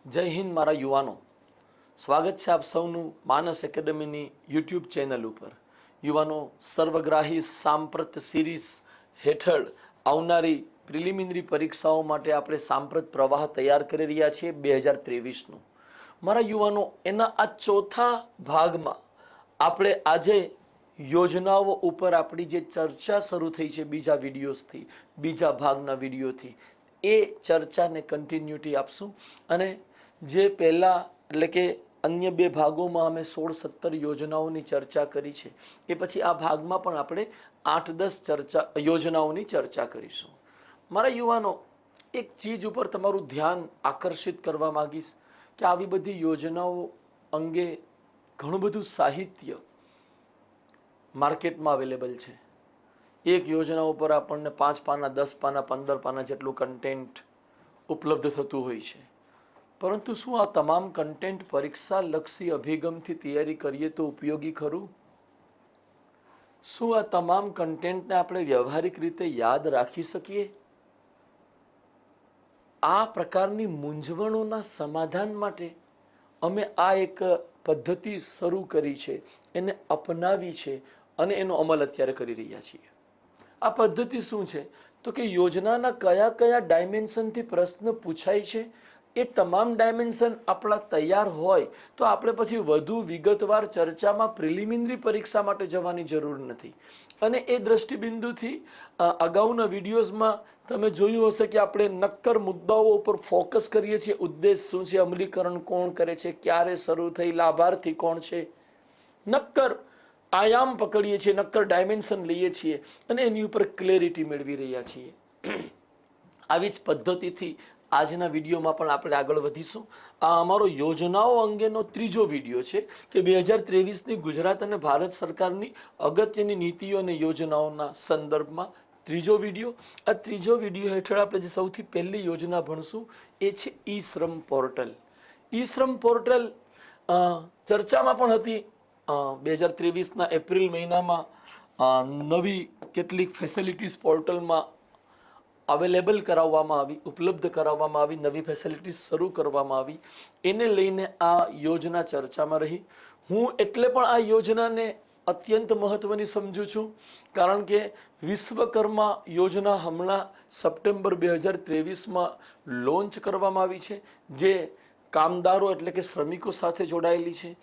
જય હિન્દ મારા યુવાનો, સ્વાગત છે આપ સૌનું માનસ એકેડમીની યુટ્યુબ ચેનલ ઉપર. યુવાનો, સર્વગ્રાહી સાંપ્રત સિરીઝ હેઠળ આવનારી પ્રિલિમિનરી પરીક્ષાઓ માટે આપણે સાંપ્રત પ્રવાહ તૈયાર કરી રહ્યા છીએ 2023નું. મારા યુવાનો, એના આ ચોથા ભાગમાં આપણે આજે યોજનાઓ ઉપર આપણી જે ચર્ચા શરૂ થઈ છે બીજા વિડીયોઝથી, બીજા ભાગના વિડીયોથી, એ ચર્ચાને કન્ટિન્યુટી આપશું. અને જે પહેલાં એટલે કે અન્ય બે ભાગોમાં અમે 16-17 યોજનાઓની ચર્ચા કરી છે, એ પછી આ ભાગમાં પણ આપણે 8-10 યોજનાઓની ચર્ચા કરીશું. મારા યુવાનો, એક ચીજ ઉપર તમારું ધ્યાન આકર્ષિત કરવા માગીશ કે આવી બધી યોજનાઓ અંગે ઘણું બધું સાહિત્ય માર્કેટમાં અવેલેબલ છે. એક યોજના ઉપર આપણને 5 પાના, 10 પાના, 15 પાના જેટલું કન્ટેન્ટ ઉપલબ્ધ થતું હોય છે. પરંતુ શું આ તમામ કન્ટેન્ટ પરીક્ષા લક્ષી અભિગમથી તૈયારી કરીએ તો ઉપયોગી ખરું? શું આ તમામ કન્ટેન્ટને આપણે વ્યવહારિક રીતે યાદ રાખી શકીએ? આ પ્રકારની મૂંઝવણોના સમાધાન માટે અમે આ એક પદ્ધતિ શરૂ કરી છે, એને અપનાવી છે અને એનો અમલ અત્યારે કરી રહ્યા છીએ. આ પદ્ધતિ શું છે તો કે યોજનાના કયા કયા ડાયમેન્શનથી પ્રશ્ન પૂછાય છે, એ તમામ ડાયમેન્શન આપણા તૈયાર હોય તો આપણે પછી વધુ વિગતવાર ચર્ચામાં પ્રિલિમિનરી પરીક્ષા માટે જવાની જરૂર નથી. અને એ દ્રષ્ટિબિંદુથી અગાઉના વિડીયોઝમાં તમે જોયું હશે કે આપણે નક્કર મુદ્દાઓ ઉપર ફોકસ કરીએ છીએ. ઉદ્દેશ શું છે, અમલીકરણ કોણ કરે છે, ક્યારે શરૂ થઈ, લાભાર્થી કોણ છે, નક્કર આયામ પકડીએ છીએ, નક્કર ડાયમેન્શન લઈએ છીએ અને એની ઉપર ક્લેરિટી મેળવી રહ્યા છીએ. આવી જ પદ્ધતિથી આજના વિડીયોમાં પણ આપણે આગળ વધીશું. આ અમારો યોજનાઓ અંગેનો ત્રીજો વિડીયો છે કે 2023ની ગુજરાત અને ભારત સરકારની અગત્યની નીતિઓ અને યોજનાઓના સંદર્ભમાં ત્રીજો વિડીયો. આ ત્રીજો વિડીયો હેઠળ આપણે જે સૌથી પહેલી યોજના ભણશું એ છે ઈ શ્રમ પોર્ટલ. ઈ શ્રમ પોર્ટલ ચર્ચામાં પણ હતી. 2023ના એપ્રિલ મહિનામાં નવી કેટલીક ફેસિલિટીઝ પોર્ટલમાં અવેલેબલ કરાવવામાં આવી, ઉપલબ્ધ કરાવવામાં આવી, નવી ફેસિલિટીઝ શરૂ કરવામાં આવી. એને લઈને આ યોજના ચર્ચામાં રહી. હું એટલે પણ આ યોજનાને અત્યંત મહત્વની સમજું છું કારણ કે વિશ્વકર્મા યોજના હમણાં સપ્ટેમ્બર 2023માં લોન્ચ કરવામાં આવી છે, જે કામદારો એટલે કે શ્રમિકો સાથે જોડાયેલી છે.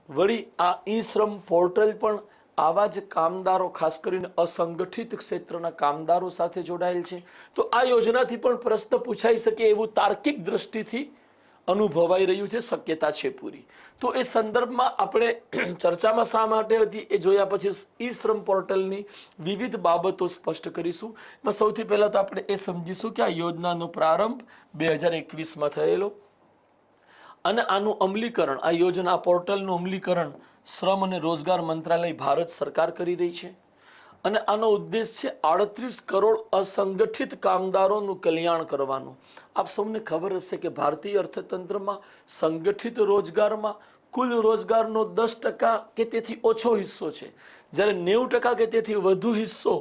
વળી આ ઈ શ્રમ પોર્ટલ પણ આવા જ કામદારો, ખાસ કરીને અસંગઠિત ક્ષેત્રના કામદારો સાથે જોડાયેલ છે. તો આ યોજનાથી પણ પ્રશ્ન પૂછાઈ શકે એવું તાર્કિક દ્રષ્ટિથી અનુભવાઈ રહ્યું છે, શક્યતા છે પૂરી. તો એ સંદર્ભમાં આપણે ચર્ચામાં શા માટે હતી એ જોયા પછી ઈ શ્રમ પોર્ટલની વિવિધ બાબતો સ્પષ્ટ કરીશું. એમાં સૌથી પહેલાં તો આપણે એ સમજીશું કે આ યોજનાનો પ્રારંભ 2021માં થયેલો અને આનું અમલીકરણ, આ યોજના પોર્ટલનું અમલીકરણ શ્રમ અને રોજગાર મંત્રાલય ભારત સરકાર કરી રહી છે. અને આનો ઉદ્દેશ છે 38 કરોડ અસંગઠિત કામદારોનું કલ્યાણ કરવાનું. આપ સૌને ખબર હશે કે ભારતીય અર્થતંત્રમાં સંગઠિત રોજગારમાં કુલ રોજગારનો 10% કે તેથી ઓછો હિસ્સો છે, જ્યારે 90% કે તેથી વધુ હિસ્સો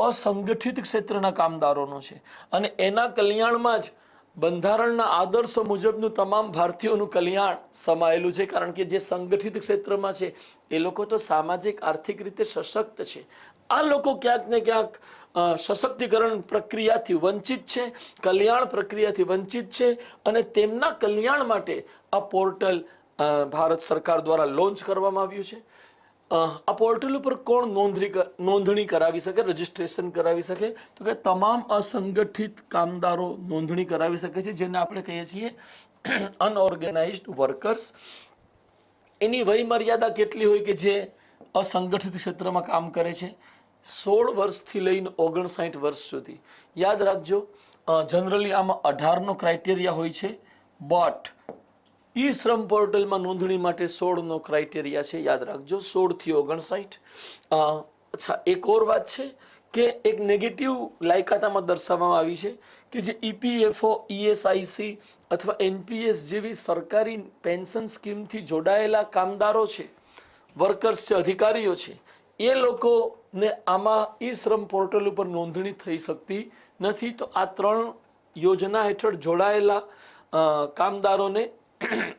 અસંગઠિત ક્ષેત્રના કામદારોનો છે. અને એના કલ્યાણમાં જ બંધારણના આદર્શો મુજબનું તમામ ભારતીયોનું કલ્યાણ સમાયેલું છે. કારણ કે જે સંગઠિત ક્ષેત્રમાં છે એ લોકો તો સામાજિક આર્થિક રીતે સશક્ત છે. આ લોકો ક્યાંક ને ક્યાંક સશક્તિકરણ પ્રક્રિયાથી વંચિત છે, કલ્યાણ પ્રક્રિયાથી વંચિત છે. અને તેમના કલ્યાણ માટે આ પોર્ટલ ભારત સરકાર દ્વારા લોન્ચ કરવામાં આવ્યું છે. આ પોર્ટલ ઉપર કોણ નોંધણી કરાવી શકે, રજીસ્ટ્રેશન કરાવી શકે? તો કે તમામ અસંગઠિત કામદારો નોંધણી કરાવી શકે છે, જેને આપણે કહીએ છીએ અનઓર્ગેનાઇઝડ વર્કર્સ. એની વય મર્યાદા કેટલી હોય કે જે અસંગઠિત ક્ષેત્રમાં કામ કરે છે? 16 વર્ષથી લઈને 59 વર્ષ સુધી. યાદ રાખજો, જનરલી આમાં 18નો ક્રાઇટેરિયા હોય છે, બટ ઈ શ્રમ પોર્ટલમાં નોંધણી માટે 16નો ક્રાઇટેરિયા છે. યાદ રાખજો, 16 થી 59. અચ્છા, એક ઓર વાત છે કે એક નેગેટિવ લાયકાત આમાં દર્શાવવામાં આવી છે કે જે ઈપીએફઓ, ઈએસઆઈસી અથવા એનપીએસ જેવી સરકારી પેન્શન સ્કીમથી જોડાયેલા કામદારો છે, વર્કર્સ છે, અધિકારીઓ છે, એ લોકોને આમાં ઈ શ્રમ પોર્ટલ ઉપર નોંધણી થઈ શકતી નથી. તો આ 3 યોજના હેઠળ જોડાયેલા કામદારોને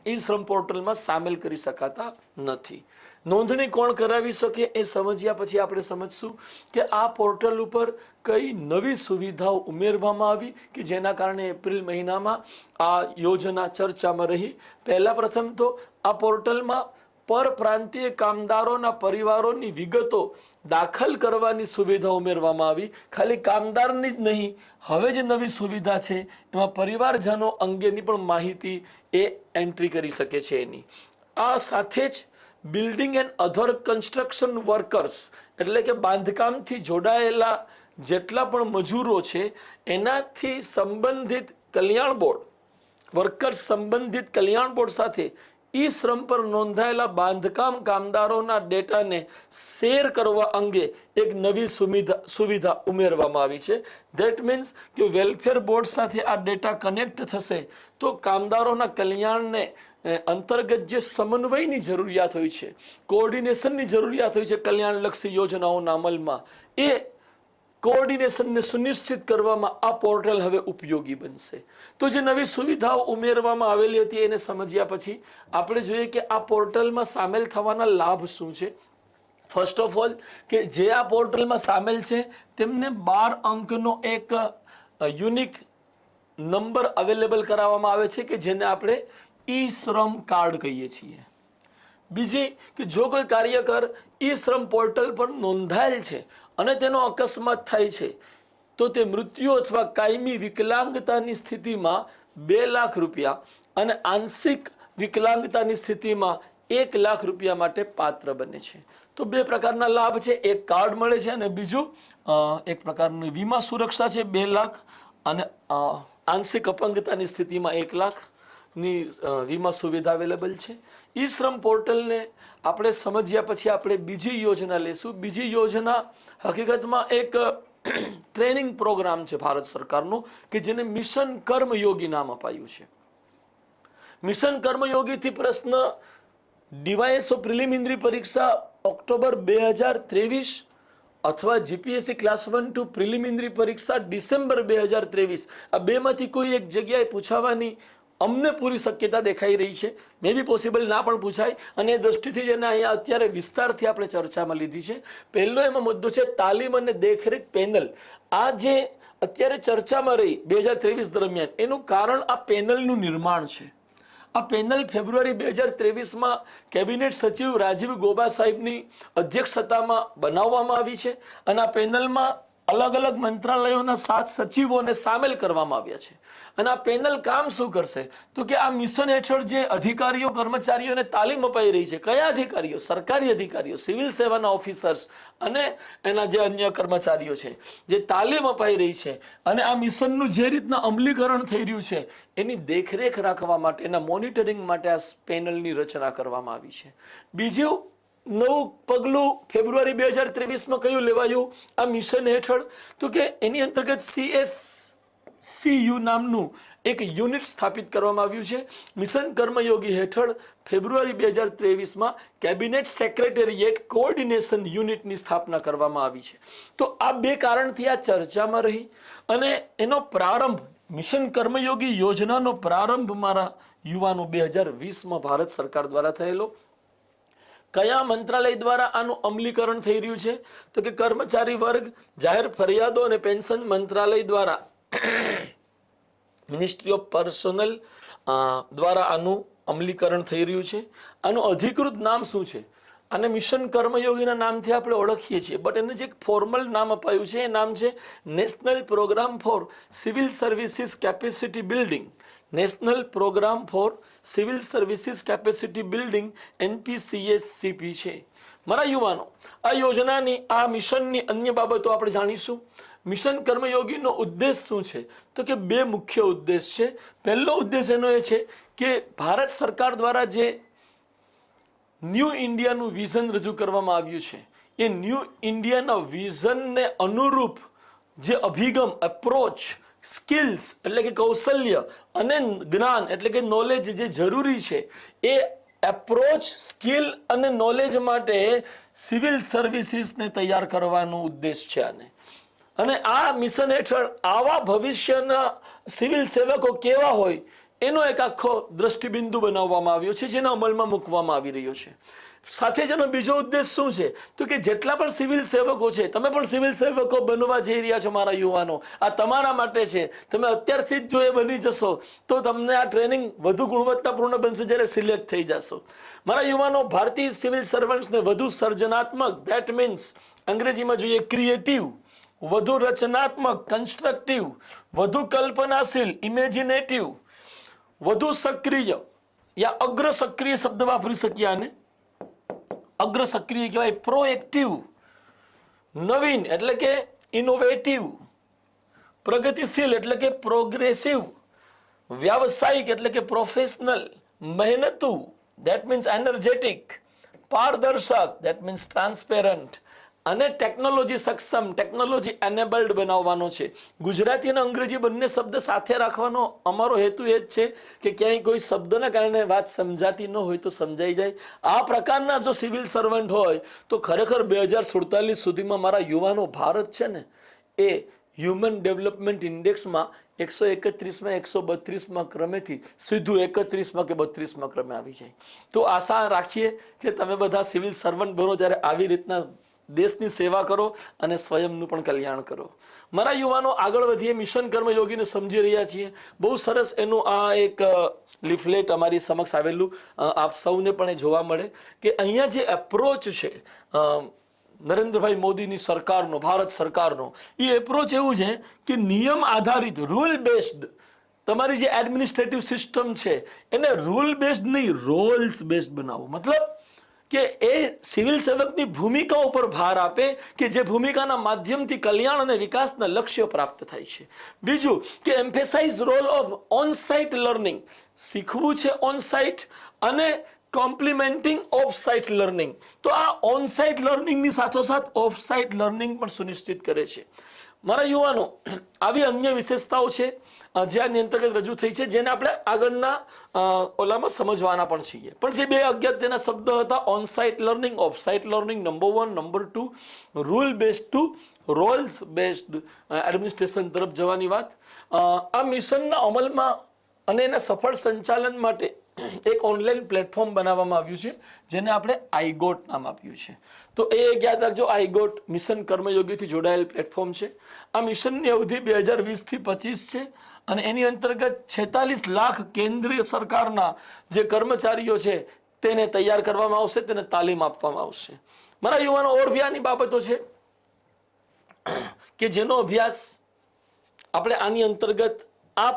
ઈ શ્રમ પોર્ટલમાં સામેલ કરી શકાતા નથી. નોંધણી કોણ કરાવી શકે એ સમજ્યા પછી આપણે સમજશું કે આ પોર્ટલ ઉપર કઈ નવી સુવિધાઓ ઉમેરવામાં આવી કે જેના કારણે એપ્રિલ મહિનામાં આ યોજના ચર્ચામાં રહી. પહેલા પ્રથમ તો આ પોર્ટલમાં પરપ્રાંતીય કામદારોના પરિવારોની વિગતો દાખલ કરવાની સુવિધા ઉમેરવામાં આવી. ખાલી કામદારની જ નહીં, હવે જે નવી સુવિધા છે એમાં પરિવારજનો અંગેની પણ માહિતી એ એન્ટ્રી કરી શકે છે એની. આ સાથે જ building and other construction workers એટલે કે બાંધકામથી જોડાયેલા જેટલા પણ મજૂરો છે એનાથી સંબંધિત કલ્યાણ બોર્ડ, વર્કર્સ સંબંધિત કલ્યાણ બોર્ડ સાથે ઈ શ્રમ પર નોંધાયેલા બાંધકામ કામદારોના ડેટાને શેર કરવા અંગે એક નવી સુવિધા ઉમેરવામાં આવી છે. ધેટ મીન્સ કે વેલફેર બોર્ડ સાથે આ ડેટા કનેક્ટ થશે તો કામદારોના કલ્યાણને અંતર્ગત જે સમન્વયની જરૂરિયાત હોય છે, કોઓર્ડિનેશનની જરૂરિયાત હોય છે કલ્યાણલક્ષી યોજનાઓના અમલમાં, એ કોઓર્ડિનેશનને સુનિશ્ચિત કરવામાં આ પોર્ટલ હવે ઉપયોગી બનશે. તો જે નવી સુવિધાઓ ઉમેરવામાં આવેલી હતી એને સમજ્યા પછી આપણે જોઈએ કે આ પોર્ટલમાં સામેલ થવાના લાભ શું છે. ફર્સ્ટ ઓફ ઓલ કે જે આ પોર્ટલમાં સામેલ છે તેમને 12 અંકનો એક યુનિક નંબર અવેલેબલ કરાવવામાં આવે છે કે જેને આપણે ઈ શ્રમ કાર્ડ કહીએ છીએ. બીજી કે જો કોઈ કાર્યકર ઈ શ્રમ પોર્ટલ પર નોંધાયેલ છે અને તેનો અકસ્માત થાય છે તો તે મૃત્યુ અથવા કાયમી વિકલાંગતાની સ્થિતિમાં 2 લાખ રૂપિયા અને આંશિક વિકલાંગતાની સ્થિતિમાં 1 લાખ રૂપિયા માટે પાત્ર બને છે. તો 2 પ્રકારના લાભ છે, એક કાર્ડ મળે છે અને બીજું એક પ્રકારની વીમા સુરક્ષા છે 2 લાખ અને આંશિક અપંગતાની સ્થિતિમાં 1 લાખ ની વીમા સુવિધા અવેલેબલ છે. ઈ શ્રમ પોર્ટલને આપણે સમજ્યા પછી આપણે બીજી યોજના લેશું. બીજી યોજના હકીકતમાં એક ટ્રેનિંગ પ્રોગ્રામ છે ભારત સરકારનો કે જેને મિશન કર્મયોગી નામ અપાયું છે. મિશન કર્મયોગીથી પ્રશ્ન ડીવાયએસઓ પ્રિલિમિનરી પરીક્ષા ઓક્ટોબર 2023 અથવા જીપીએસસી ક્લાસ 1-2 પ્રિલિમિનરી પરીક્ષા ડિસેમ્બર 2023 આ બેમાંથી કોઈ એક જગ્યાએ પૂછાવાની અમને પૂરી શક્યતા દેખાઈ રહી છે. મે બી પોસિબલ ના પણ પૂછાય અને એ દ્રષ્ટિથી જેને અહીંયા અત્યારે વિસ્તારથી આપણે ચર્ચામાં લીધી છે. પહેલો એમાં મુદ્દો છે તાલીમ અને દેખરેખ પેનલ. આ જે અત્યારે ચર્ચામાં રહી 2023 દરમિયાન એનું કારણ આ પેનલનું નિર્માણ છે. આ પેનલ ફેબ્રુઆરી 2023માં કેબિનેટ સચિવ રાજીવ ગોબા સાહેબની અધ્યક્ષતામાં બનાવવામાં આવી છે અને આ પેનલમાં અલગ અલગ મંત્રાલયોના 7 સચિવોને સામેલ કરવામાં આવ્યા છે. અને આ પેનલ કામ શું કરશે તો કે આ મિશન હેઠળ જે અધિકારીઓ કર્મચારીઓને તાલીમ અપાઈ રહી છે, કયા અધિકારીઓ? સરકારી અધિકારીઓ, સિવિલ સેવાના ઓફિસર્સ અને એના જે અન્ય કર્મચારીઓ છે જે તાલીમ અપાઈ રહી છે અને આ મિશનનું જે રીતના અમલીકરણ થઈ રહ્યું છે એની દેખરેખ રાખવા માટે, એના મોનિટરિંગ માટે આ પેનલની રચના કરવામાં આવી છે. બીજું નવું પગલું ફેબ્રુઆરી 2023માં કયું લેવાયું આ મિશન હેઠળ તો કે એની અંતર્ગત CSCU નામનું એક યુનિટ સ્થાપિત કરવામાં આવ્યું છે. મિશન કર્મયોગી હેઠળ ફેબ્રુઆરી 2023માં કેબિનેટ સેક્રેટેરિયેટ કોઓર્ડિનેશન યુનિટની સ્થાપના કરવામાં આવી છે. તો આ 2 કારણથી આ ચર્ચામાં રહી અને એનો પ્રારંભ, મિશન કર્મયોગી યોજનાનો પ્રારંભ મારા યુવાનો 2020માં ભારત સરકાર દ્વારા થયેલો. કયા મંત્રાલય દ્વારા આનું અમલીકરણ થઈ રહ્યું છે તો કે કર્મચારી વર્ગ, જાહેર ફરિયાદો અને પેન્શન મંત્રાલય દ્વારા મિનિસ્ટ્રી ઓફ પર્સનલ દ્વારા આનું અમલીકરણ થઈ રહ્યું છે. આનું અધિકૃત નામ શું છે? આને મિશન કર્મયોગીના નામથી આપણે ઓળખીએ છીએ, બટ એને જે એક ફોર્મલ નામ અપાયું છે એ નામ છે national programme for civil services capacity building. National programme for civil services capacity building NPCSCP છે. મારા યુવાનો, આ યોજનાની, આ મિશનની અન્ય બાબતો આપણે જાણીશું. મિશન કર્મયોગીનો ઉદ્દેશ શું છે તો કે 2 મુખ્ય ઉદ્દેશ છે. પહેલો ઉદ્દેશ એનો એ છે કે ભારત સરકાર દ્વારા જે ન્યૂ ઇન્ડિયાનું વિઝન રજૂ કરવામાં આવ્યું છે એ ન્યૂ ઇન્ડિયાના વિઝનને અનુરૂપ જે અભિગમ, એપ્રોચ, સ્કિલ્સ એટલે કે કૌશલ્ય અને જ્ઞાન એટલે કે નોલેજ જે જરૂરી છે એ એપ્રોચ, સ્કિલ અને નોલેજ માટે સિવિલ સર્વિસીસને તૈયાર કરવાનો ઉદ્દેશ છે આને. અને આ મિશન હેઠળ આવા ભવિષ્યના સિવિલ સેવકો કેવા હોય એનો એક આખો દ્રષ્ટિબિંદુ બનાવવામાં આવ્યો છે, જેને અમલમાં મૂકવામાં આવી રહ્યો છે. સાથે જ એનો બીજો ઉદ્દેશ શું છે તો કે જેટલા પણ સિવિલ સેવકો છે, તમે પણ સિવિલ સેવકો બનવા જઈ રહ્યા છો મારા યુવાનો, આ તમારા માટે છે. તમે અત્યારથી જ જો એ બની જશો તો તમને આ ટ્રેનિંગ વધુ ગુણવત્તાપૂર્ણ બનશે જ્યારે સિલેક્ટ થઈ જશો. મારા યુવાનો, ભારતીય સિવિલ સર્વન્ટ્સને વધુ સર્જનાત્મક, દેટ મીન્સ અંગ્રેજીમાં જોઈએ ક્રિએટિવ, વધુ રચનાત્મક કન્સ્ટ્રક્ટિવ, વધુ કલ્પનાશીલ ઇમેજિનેટિવ, વધુ સક્રિય યા અગ્ર સક્રિય શબ્દ વાપરી શકીએ આને. અગ્ર સક્રિય કહેવાય, પ્રોએક્ટિવ નવીન એટલે કે ઇનોવેટિવ, પ્રગતિશીલ એટલે કે પ્રોગ્રેસિવ, વ્યાવસાયિક એટલે કે પ્રોફેશનલ, મહેનતુ દેટ મીન્સ એનર્જેટિક, પારદર્શક દેટ મીન્સ ટ્રાન્સપેરન્ટ, અને ટેકનોલોજી સક્ષમ, ટેકનોલોજી એનેબલ્ડ બનાવવાનો છે. ગુજરાતી અને અંગ્રેજી બંને શબ્દ સાથે રાખવાનો અમારો હેતુ એ જ છે કે ક્યાંય કોઈ શબ્દના કારણે વાત સમજાતી ન હોય તો સમજાઈ જાય. આ પ્રકારના જો સિવિલ સર્વન્ટ હોય તો ખરેખર 2047 સુધીમાં મારા યુવાનો, ભારત છે ને એ હ્યુમન ડેવલપમેન્ટ ઇન્ડેક્સમાં 131માં 132માં ક્રમેથી સીધું 31માં કે 32માં ક્રમે આવી જાય. તો આશા રાખીએ કે તમે બધા સિવિલ સર્વન્ટ બનો, ત્યારે આવી રીતના દેશની સેવા કરો અને સ્વયંનું પણ કલ્યાણ કરો. મારા યુવાનો, આગળ વધીએ. મિશન કર્મયોગીને સમજી રહ્યા છીએ. બહુ સરસ એનું આ એક લિફલેટ અમારી સમક્ષ આવેલું આપ સૌને પણ એ જોવા મળે કે અહીંયા જે એપ્રોચ છે નરેન્દ્રભાઈ મોદીની સરકારનો, ભારત સરકારનો, એ એપ્રોચ એવું છે કે નિયમ આધારિત, રૂલ બેઝડ તમારી જે એડમિનિસ્ટ્રેટિવ સિસ્ટમ છે એને રૂલ બેઝડ નહીં, રોલ્સ બેઝડ બનાવો. મતલબ કે એ સિવિલ સેવકની ભૂમિકા ઉપર ભાર આપે કે જે ભૂમિકાના માધ્યમથી કલ્યાણ અને વિકાસના લક્ષ્યો પ્રાપ્ત થાય છે. બીજું કે emphasize role of on site learning, શીખવું છે ઓન સાઇટ અને કોમ્પ્લિમેન્ટિંગ ઓફ સાઇટ લર્નિંગ. તો આ ઓન સાઇટ લર્નિંગની સાથોસાથ ઓફ સાઇટ લર્નિંગ પણ સુનિશ્ચિત કરે છે. મારા યુવાનો, આવી અન્ય વિશેષતાઓ છે જે આની અંતર્ગત રજૂ થઈ છે, જેને આપણે આગળના ઓલામાં સમજવાના પણ છીએ. પણ જે બે અગત્યના શબ્દો હતા, on site learning, off site learning, number 1, number 2 rule based to roles based administration તરફ જવાની વાત. આ મિશનના અમલમાં અને એના સફળ સંચાલન માટે એક ઓનલાઈન પ્લેટફોર્મ બનાવવામાં આવ્યું છે, જેને આપણે આઈગોટ નામ આપ્યું છે. તો એ યાદ રાખજો, આઈગોટ મિશન કર્મયોગીથી જોડાયેલ પ્લેટફોર્મ છે. આ મિશનની અવધિ 2020 થી 25 છે અને એની અંતર્ગત 46 લાખ કેન્દ્રીય સરકારના જે કર્મચારીઓ છે તેને તૈયાર કરવામાં આવશે, તેને તાલીમ આપવામાં આવશે. મારા યુવાનો, ઓર બી આની બાબતો છે કે જેનો અભ્યાસ આપણે આની અંતર્ગત આ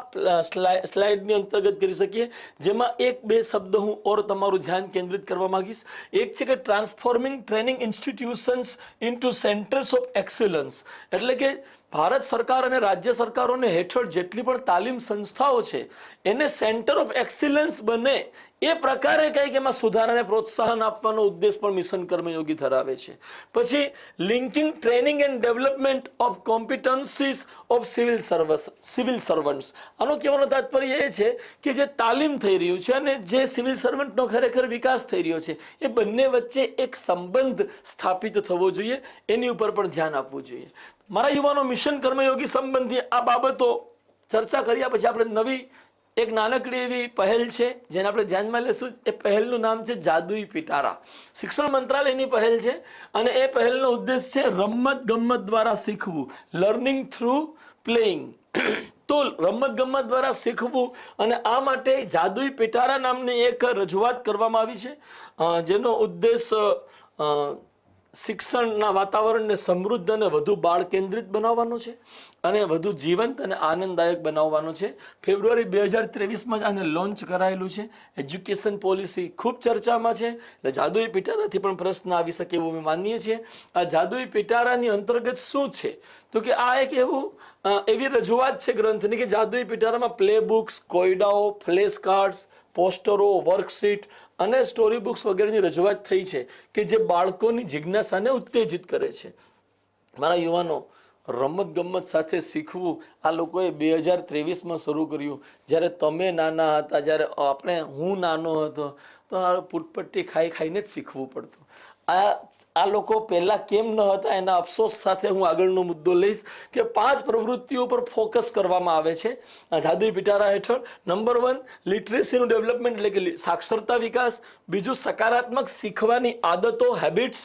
સ્લાઇડની અંતર્ગત કરી શકીએ, જેમાં એક બે શબ્દ હું ઓર તમારું ધ્યાન કેન્દ્રિત કરવા માંગીશ. એક છે કે transforming training institutions into centres of excellence, એટલે કે ભારત સરકાર અને રાજ્ય સરકારોને હેઠળ જેટલી પણ તાલીમ સંસ્થાઓ છે એને સેન્ટર ઓફ એક્સિલન્સ બને એ પ્રકારે કંઈક એમાં સુધારાને પ્રોત્સાહન આપવાનો ઉદ્દેશ પણ મિશન કર્મયોગી ધરાવે છે. પછી linking training and development of competencies of civil servants. આનો કહેવાનો તાત્પર્ય એ છે કે જે તાલીમ થઈ રહ્યું છે અને જે સિવિલ સર્વન્ટનો ખરેખર વિકાસ થઈ રહ્યો છે એ બંને વચ્ચે એક સંબંધ સ્થાપિત થવો જોઈએ, એની ઉપર પણ ધ્યાન આપવું જોઈએ. મારા યુવાનો, મિશન કર્મયોગી સંબંધી આ બાબતો ચર્ચા કર્યા પછી આપણે નવી એક નાનકડી એવી પહેલ છે જેને આપણે ધ્યાનમાં લેશું. એ પહેલનું નામ છે જાદુઈ પિટારા. શિક્ષણ મંત્રાલયની પહેલ છે અને એ પહેલનો ઉદ્દેશ છે રમત ગમત દ્વારા શીખવું, લર્નિંગ થ્રુ પ્લેઇંગ. તો રમત ગમત દ્વારા શીખવું અને આ માટે જાદુઈ પિટારા નામની એક રજૂઆત કરવામાં આવી છે, જેનો ઉદ્દેશ શિક્ષણના વાતાવરણને સમૃદ્ધ અને વધુ બાળ કેન્દ્રિત બનાવવાનો છે અને વધુ જીવંત અને આનંદદાયક બનાવવાનો છે. ફેબ્રુઆરી 2023માં જ આને લોન્ચ કરાયેલું છે. એજ્યુકેશન પોલિસી ખૂબ ચર્ચામાં છે, એટલે જાદુઈ પિટારાથી પણ પ્રશ્ન આવી શકે એવું અમે માનીએ છીએ. આ જાદુઈ પિટારાની અંતર્ગત શું છે તો કે આ એક એવી રજૂઆત છે ગ્રંથની કે જાદુઈ પિટારામાં પ્લે બુક્સ, કોયડાઓ, ફ્લેશ કાર્ડ્સ, પોસ્ટરો, વર્કશીટ અને સ્ટોરી બુક્સ વગેરેની રજૂઆત થઈ છે કે જે બાળકોની જિજ્ઞાસાને ઉત્તેજિત કરે છે. મારા યુવાનો, રમત ગમત સાથે શીખવું આ લોકોએ 2023માં શરૂ કર્યું. જ્યારે તમે નાના હતા, જ્યારે હું નાનો હતો તો આ પુટપટ્ટી ખાઈને જ શીખવું પડતું. આ લોકો પહેલા કેમ ન હતા એના અફસોસ સાથે હું આગળનો મુદ્દો લઈશ કે 5 પ્રવૃત્તિઓ પર ફોકસ કરવામાં આવે છે આ જાદુઈ પિટારા હેઠળ. નંબર 1 લિટરેસીનું ડેવલપમેન્ટ એટલે કે સાક્ષરતા વિકાસ. બીજું સકારાત્મક શીખવાની આદતો હેબિટ્સ.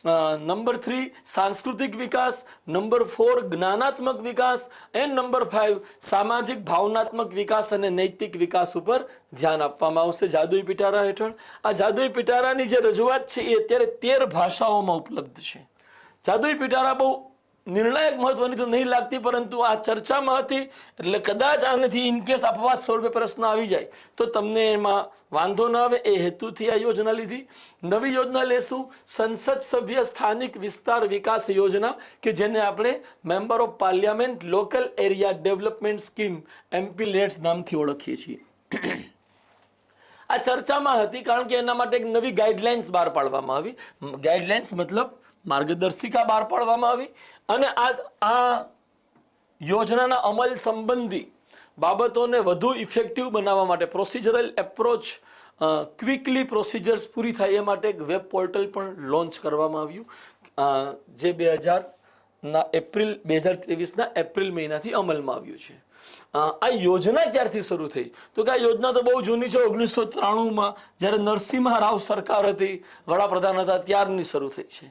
નંબર 3 સાંસ્કૃતિક વિકાસ. નંબર 4 જ્ઞાનાત્મક વિકાસ. એન્ડ નંબર 5 સામાજિક ભાવનાત્મક વિકાસ અને નૈતિક વિકાસ ઉપર ધ્યાન આપવામાં આવશે જાદુઈ પિટારા હેઠળ. આ જાદુઈ પિટારાની જે રજૂઆત છે એ અત્યારે 13 ભાષાઓમાં ઉપલબ્ધ છે. જાદુઈ પિટારા બહુ નિર્ણાયક મહત્વની તો નહીં લાગતી, પરંતુ આ ચર્ચામાં હતી એટલે કદાચ આનાથી ઇનકેસ અપવાદ સ્વરૂપે પ્રશ્ન આવી જાય તો તમને એમાં વાંધો ન આવે એ હેતુથી આ યોજના લીધી. નવી યોજના લેશું સંસદ સભ્ય સ્થાનિક વિસ્તાર વિકાસ યોજના, કે જેને આપણે member of parliament local area development scheme MPLADS નામથી ઓળખીએ છીએ. આ ચર્ચામાં હતી કારણ કે એના માટે એક નવી ગાઈડલાઇન્સ બહાર પાડવામાં આવી. ગાઈડલાઇન્સ મતલબ માર્ગદર્શિકા બહાર પાડવામાં આવી અને આ યોજનાના અમલ સંબંધી બાબતોને વધુ ઇફેક્ટિવ બનાવવા માટે પ્રોસિજરલ એપ્રોચ ક્વિકલી પ્રોસિજર્સ પૂરી થાય એ માટે એક વેબ પોર્ટલ પણ લોન્ચ કરવામાં આવ્યું, જે 2023ના એપ્રિલ મહિનાથી અમલમાં આવ્યું છે. આ યોજના ક્યારથી શરૂ થઈ તો કે આ યોજના તો બહુ જૂની છે. 1993માં જ્યારે નરસિંહ રાવ સરકાર હતી, વડાપ્રધાન હતા, ત્યારની શરૂ થઈ છે.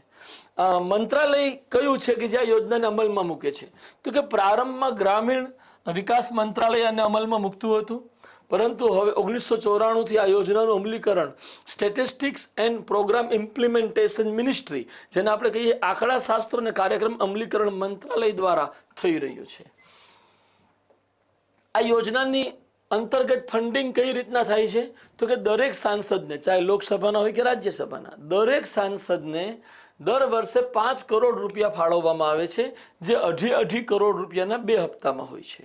મંત્રાલય કયું છે કે જે આ યોજનાને અમલમાં મૂકે છે તો કે પ્રારંભમાં ગ્રામીણ વિકાસ મંત્રાલય આને અમલમાં મૂકતું હતું, પરંતુ હવે 1994થી આ યોજનાનું અમલીકરણ statistics and programme implementation ministry, જેને આપણે કહીએ આંકડાશાસ્ત્ર અને કાર્યક્રમ અમલીકરણ મંત્રાલય દ્વારા થઈ રહ્યું છે. આ યોજનાની અંતર્ગત ફંડિંગ કઈ રીતના થાય છે તો કે દરેક સાંસદને, ચાહે લોકસભાના હોય કે રાજ્યસભાના, દરેક સાંસદને દર વર્ષે 5 કરોડ રૂપિયા ફાળવવામાં આવે છે, જે 2.5 કરોડ રૂપિયાના 2 હપ્તામાં હોય છે.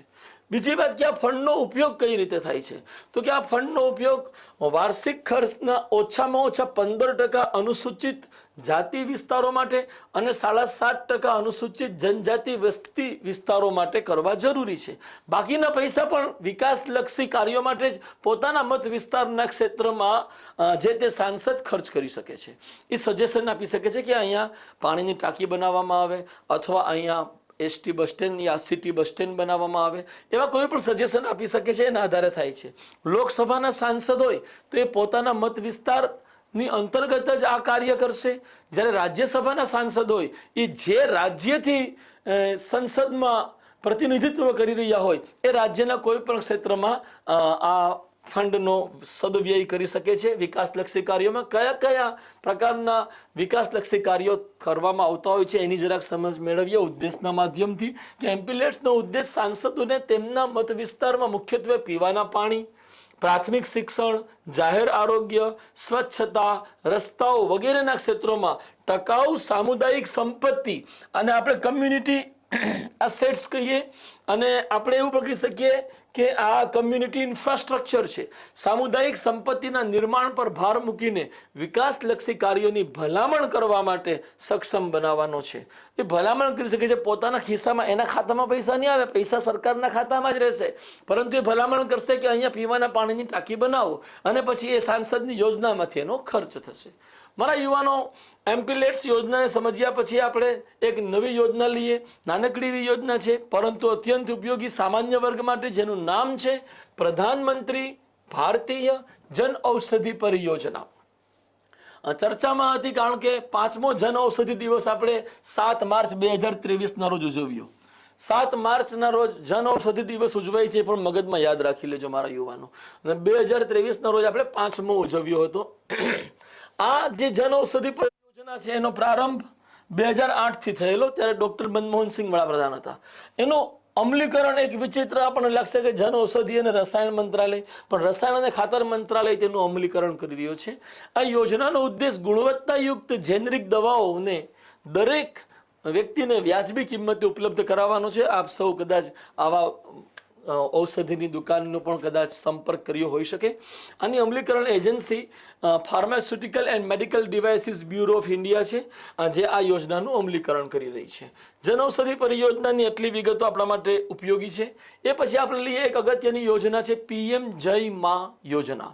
બીજી વાત કે આ ફંડનો ઉપયોગ કઈ રીતે થાય છે તો કે આ ફંડનો ઉપયોગ વાર્ષિક ખર્ચના ઓછામાં ઓછા 15% અનુસૂચિત જાતિ વિસ્તારો માટે અને 7.5% અનુસૂચિત જનજાતિ વસ્તી વિસ્તારો માટે કરવા જરૂરી છે. બાકીના પૈસા પણ વિકાસલક્ષી કાર્યો માટે જ પોતાના મત વિસ્તારના ક્ષેત્રમાં જે તે સાંસદ ખર્ચ કરી શકે છે. એ સજેશન આપી શકે છે કે અહીંયા પાણીની ટાંકી બનાવવામાં આવે અથવા અહીંયા ST બસ સ્ટેન્ડ યા સિટી બસ સ્ટેન્ડ બનાવવામાં આવે, એવા કોઈ પણ સજેશન આપી શકે છે. એના આધારે થાય છે. લોકસભાના સાંસદ હોય તો એ પોતાના મત વિસ્તારની અંતર્ગત જ આ કાર્ય કરશે, જ્યારે રાજ્યસભાના સાંસદ હોય એ જે રાજ્યથી સંસદમાં પ્રતિનિધિત્વ કરી રહ્યા હોય એ રાજ્યના કોઈ પણ ક્ષેત્રમાં આ ફંડનો સદવ્યય કરી શકે છે. વિકાસલક્ષી કાર્યોમાં કયા કયા પ્રકારના વિકાસલક્ષી કાર્યો કરવામાં આવતા હોય છે એની જરાક સમજ મેળવીએ ઉદ્દેશના માધ્યમથી કે MPLADSનો ઉદ્દેશ સાંસદોને તેમના મત વિસ્તારમાં મુખ્યત્વે પીવાના પાણી, પ્રાથમિક શિક્ષણ, જાહેર આરોગ્ય, સ્વચ્છતા, રસ્તાઓ વગેરેના ક્ષેત્રોમાં ટકાઉ સામુદાયિક સંપત્તિ અને આપણે કમ્યુનિટી એસેટ્સ કહીએ અને આપણે એવું પણ કહી શકીએ કે આ કમ્યુનિટી ઇન્ફ્રાસ્ટ્રક્ચર છે, સામુદાયિક સંપત્તિના નિર્માણ પર ભાર મૂકીને વિકાસલક્ષી કાર્યોની ભલામણ કરવા માટે સક્ષમ બનાવવાનો છે. એ ભલામણ કરી શકે છે. પોતાના ખિસ્સામાં, એના ખાતામાં પૈસા નહીં આવે, પૈસા સરકારના ખાતામાં જ રહેશે, પરંતુ એ ભલામણ કરશે કે અહીંયા પીવાના પાણીની ટાંકી બનાવો અને પછી એ સાંસદની યોજનામાંથી એનો ખર્ચ થશે. મારા યુવાનો, MPLADS યોજનાને સમજ્યા પછી આપણે એક નવી યોજના લઈએ. નાનકડી એવી યોજના છે પરંતુ અત્યંત ઉપયોગી સામાન્ય વર્ગ માટે, જેનું નામ છે પ્રધાનમંત્રી ભારતીય જન ઔષધિ પરિયોજના. ચર્ચામાં હતી કારણ કે 5મો જન ઔષધિ દિવસ આપણે 7 માર્ચ 2023ના રોજ ઉજવ્યો. 7 માર્ચના રોજ જન ઔષધિ દિવસ ઉજવાય છે, પણ મગજમાં યાદ રાખી લેજો મારા યુવાનો. અને 2023ના રોજ આપણે 5મો ઉજવ્યો હતો. આ જે જન ઔષધિ પરિયોજના છે એનો પ્રારંભ 2008થી થયેલો, ત્યારે ડોક્ટર મનમોહન સિંહ વડાપ્રધાન હતા. એનું અમલીકરણ એક વિચિત્ર આપણને લાગશે કે જન ઔષધિ અને રસાયણ મંત્રાલય, પણ રસાયણ અને ખાતર મંત્રાલય તેનું અમલીકરણ કરી રહ્યો છે. આ યોજનાનો ઉદ્દેશ ગુણવત્તાયુક્ત જેનરિક દવાઓને દરેક વ્યક્તિને વ્યાજબી કિંમતે ઉપલબ્ધ કરાવવાનો છે. આપ સૌ કદાચ આવા ઔષધિની દુકાનનો પણ કદાચ સંપર્ક કર્યો હોઈ શકે. આની અમલીકરણ agency pharmaceutical and medical devices bureau of India છે, જે આ યોજનાનું અમલીકરણ કરી રહી છે. જન ઔષધિ પરિયોજનાની એટલી વિગતો આપણા માટે ઉપયોગી છે. એ પછી આપણે લઈએ એક અગત્યની યોજના છે PM જય મા યોજના.